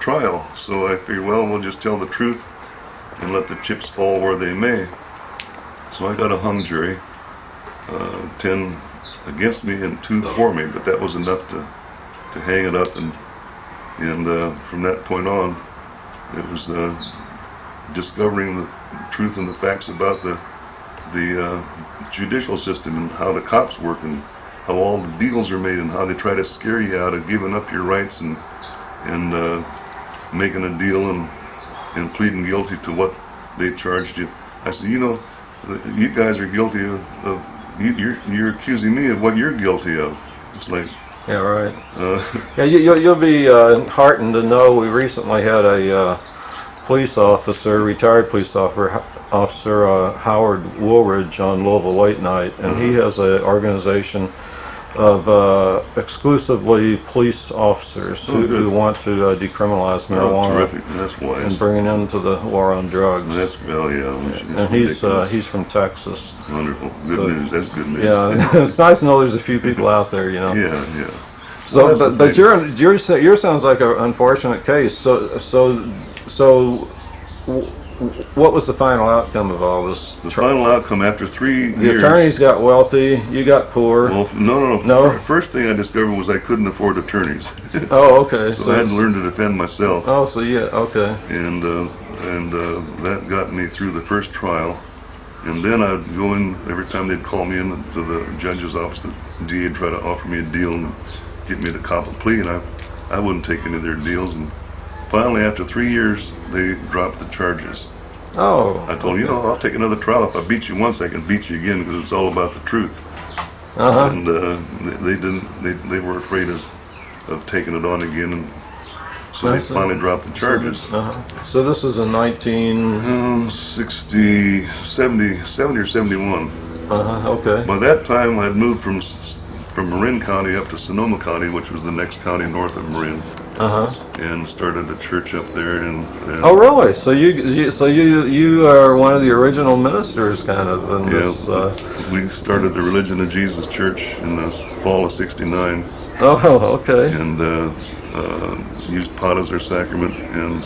trial. So I figured, well, we'll just tell the truth and let the chips fall where they may. So I got a hung jury, 10 against me and 2 for me, but that was enough to hang it up, and from that point on, it was discovering the truth and the facts about the judicial system and how the cops work and how all the deals are made and how they try to scare you out of giving up your rights and making a deal and pleading guilty to what they charged you. I said, you know, you guys are guilty of you're accusing me of what you're guilty of. It's like, yeah, right. Yeah, you'll be heartened to know we recently had a police officer, retired police officer Howard Woolridge on Louisville Late Night, and he has an organization of exclusively police officers who want to decriminalize marijuana. Terrific. That's wise. And bring it into the war on drugs. That's, well, yeah. And he's from Texas. Wonderful. Good news. That's good news. Yeah, it's nice to know there's a few people out there, you know. Yeah, yeah. So, well, but your sounds like an unfortunate case. So, what was the final outcome of all this? The final outcome after 3 years. The attorneys got wealthy. You got poor. Well, no. First thing I discovered was I couldn't afford attorneys. Oh, okay. So I had to learn to defend myself. Oh, so yeah, okay. And that got me through the first trial. And then I'd go in every time they'd call me in to the judge's office. The DA would try to offer me a deal and get me to cop a plea, and I wouldn't take any of their deals. And finally, after 3 years, they dropped the charges. Oh. I told them, I'll take another trial. If I beat you once, I can beat you again because it's all about the truth. Uh-huh. And they didn't. They were afraid of taking it on again, and so they finally dropped the charges. So this is in 1960, 70 or 71. Okay. By that time, I'd moved from Marin County up to Sonoma County, which was the next county north of Marin. And started a church up there. And oh, really? So you are one of the original ministers, kind of. In this, we started the Religion of Jesus Church in the fall of '69. Oh, okay. And used pot as our sacrament, and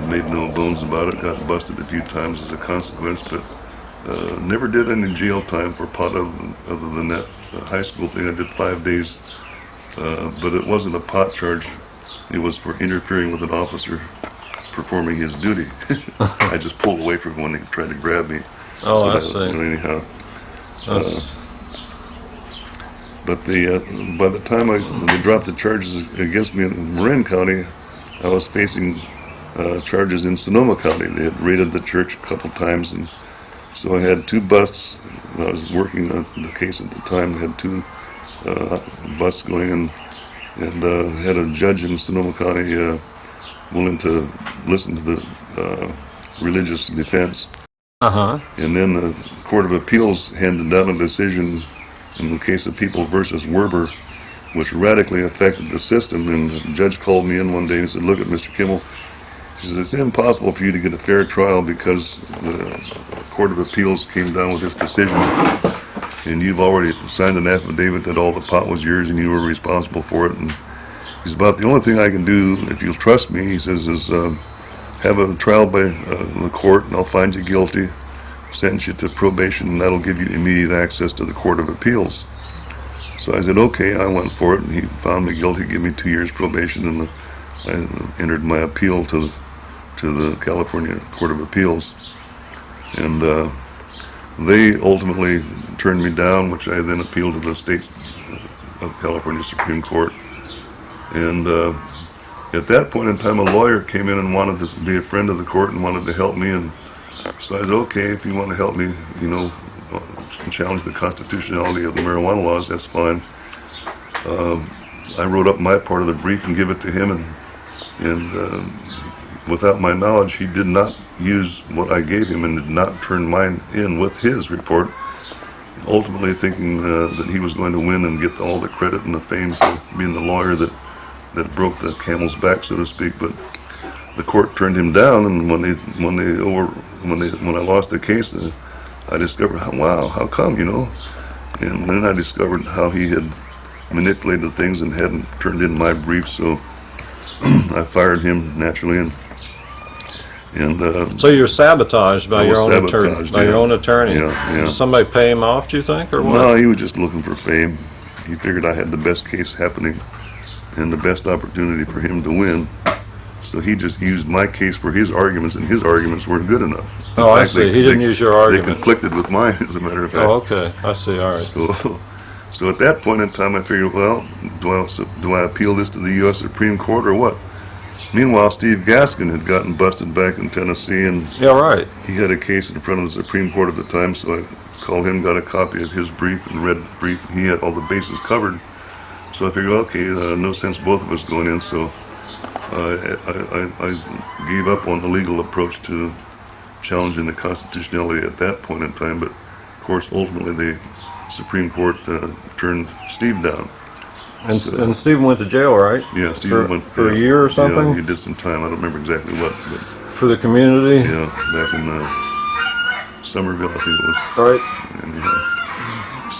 made no bones about it. Got busted a few times as a consequence, but never did any jail time for pot other than that high school thing. I did 5 days. But it wasn't a pot charge. It was for interfering with an officer performing his duty. I just pulled away from when they tried to grab me. Oh, I see. Anyhow. But by the time they dropped the charges against me in Marin County, I was facing charges in Sonoma County. They had raided the church a couple times, and so I had 2 busts. I was working on the case at the time. I had 2 busts going in, and had a judge in Sonoma County willing to listen to the religious defense. And then the Court of Appeals handed down a decision in the case of People versus Werber, which radically affected the system. And the judge called me in one day and said, "Look at Mr. Kimmel." He says, "It's impossible for you to get a fair trial because the Court of Appeals came down with this decision, and you've already signed an affidavit that all the pot was yours and you were responsible for it." And he's about the only thing I can do, if you'll trust me, he says, is have a trial by the court, and I'll find you guilty, sentence you to probation, and that'll give you immediate access to the Court of Appeals. So I said, okay, I went for it, and he found me guilty, gave me 2 years probation, and I entered my appeal to the California Court of Appeals. And they ultimately turned me down, which I then appealed to the state of California Supreme Court. And at that point in time, a lawyer came in and wanted to be a friend of the court and wanted to help me. And so I said, okay, if you want to help me, challenge the constitutionality of the marijuana laws, that's fine. I wrote up my part of the brief and give it to him, and without my knowledge, he did not use what I gave him and did not turn mine in with his report, ultimately thinking that he was going to win and get all the credit and the fame for being the lawyer that broke the camel's back, so to speak. But the court turned him down, and when I lost the case, I discovered, how come, And then I discovered how he had manipulated things and hadn't turned in my brief. So I fired him naturally, and So you're sabotaged by I your was own attorney. sabotaged, By your yeah. own attorney. Yeah. Did somebody pay him off, do you think, or what? No, he was just looking for fame. He figured I had the best case happening and the best opportunity for him to win. So he just used my case for his arguments, and his arguments weren't good enough. Oh, I see. He didn't use your They argument. conflicted with mine, as a matter of fact. Oh, okay. I see. All right. So at that point in time, I figured, well, do I appeal this to the U.S. Supreme Court or what? Meanwhile, Steve Gaskin had gotten busted back in Tennessee, and Yeah, right. he had a case in front of the Supreme Court at the time, so I called him, got a copy of his brief, and read the brief. He had all the bases covered. So I figured, okay, no sense both of us going in, so I gave up on the legal approach to challenging the constitutionality at that point in time, but of course, ultimately, the Supreme Court turned Steve down. And Stephen went to jail, right? Yeah, Steve went for a year or something? Yeah, he did some time. I don't remember exactly what, but For the community? yeah, back in Somerville, I think it was. Right. And,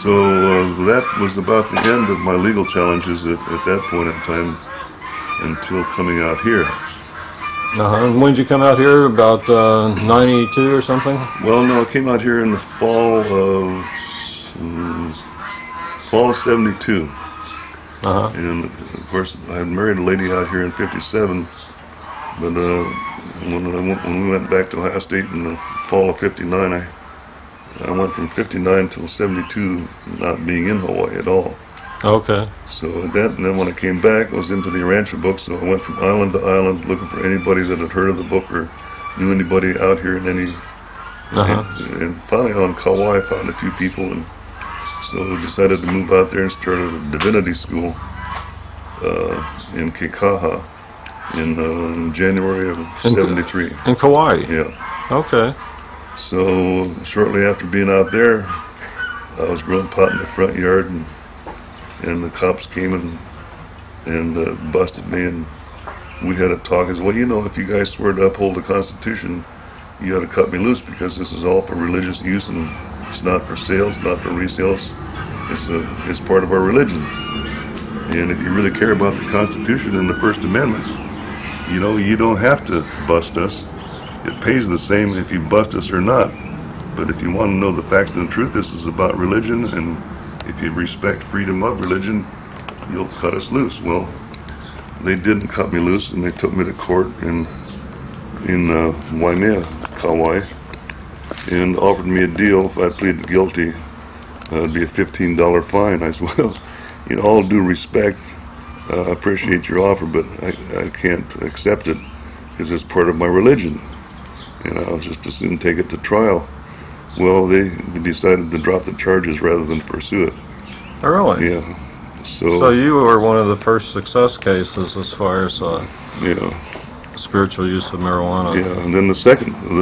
so that was about the end of my legal challenges at that point in time until coming out here. Uh-huh. And when did you come out here? About 92 or something? Well, no, I came out here in the fall of 72. Uh-huh. And of course, I had married a lady out here in 57, but when we went back to Ohio State in the fall of 59, I went from 59 till 72 not being in Hawaii at all. Okay. So and then when I came back, I was into the Urantia Book, so I went from island to island looking for anybody that had heard of the book or knew anybody out here in any. Uh-huh. And finally on Kauai, I found a few people, and so I decided to move out there and start a divinity school in Kekaha in January of 73. In Kauai? Yeah. Okay. So shortly after being out there, I was growing pot in the front yard, and the cops came and busted me, and we had a talk. As well, you know, if you guys swear to uphold the Constitution, you got to cut me loose, because this is all for religious use, and it's not for sales, not for resales. It's part of our religion. And if you really care about the Constitution and the First Amendment, you know, you don't have to bust us. It pays the same if you bust us or not. But if you want to know the facts and the truth, this is about religion, and if you respect freedom of religion, you'll cut us loose. Well, they didn't cut me loose, and they took me to court in Waimea, Kauai, and offered me a deal. If I pleaded guilty, it'd be a $15 fine. I said, well, in all due respect, I appreciate your offer, but I can't accept it because it's part of my religion, and I'll just as soon take it to trial. Well, they decided to drop the charges rather than pursue it. Really? Yeah. So you were one of the first success cases as far as yeah. spiritual use of marijuana. Yeah, and then the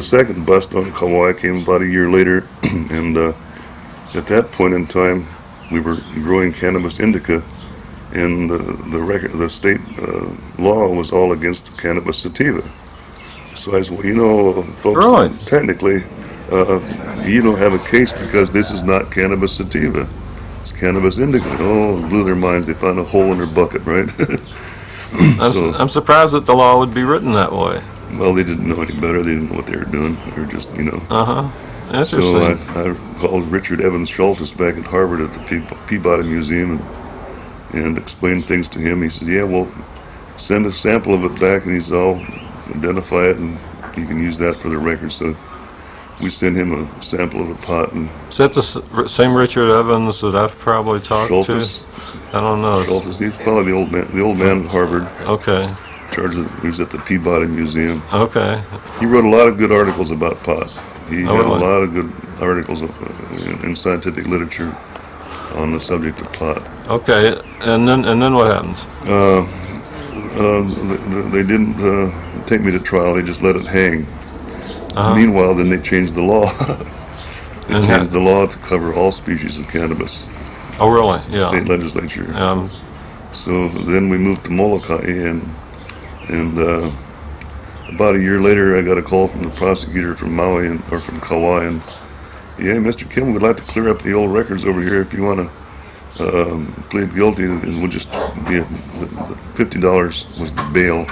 second bust on Kauai came about a year later, and at that point in time, we were growing cannabis indica, and the state law was all against cannabis sativa. So I said, well, you know, folks, Really? technically, you don't have a case because this is not cannabis sativa. It's cannabis indica. Oh, it blew their minds. They found a hole in their bucket, right? I'm surprised that the law would be written that way. Well, they didn't know any better. They didn't know what they were doing. They were just, you know. Uh-huh. Interesting. So I called Richard Evans Schultes back at Harvard at the Peabody Museum and explained things to him. He says, yeah, well, send a sample of it back, and I'll identify it, and you can use that for the record. So we sent him a sample of the pot. And is that the same Richard Evans that I've probably talked Schultes, to? I don't know. Schultes, he's probably the old man at Harvard. Okay. He was at the Peabody Museum. Okay. He wrote a lot of good articles about pot. He had really? a lot of good articles in scientific literature on the subject of pot. Okay. And then what happens? They didn't take me to trial. They just let it hang. Uh-huh. Meanwhile, then they changed the law. They And changed the law to cover all species of cannabis. Oh, really? Yeah. State legislature. Um, So then we moved to Molokai, and about a year later, I got a call from the prosecutor from Maui from Kauai, and yeah, Mr. Kimmel, we'd like to clear up the old records over here if you want to pleaded guilty and would just be $50 was the bail.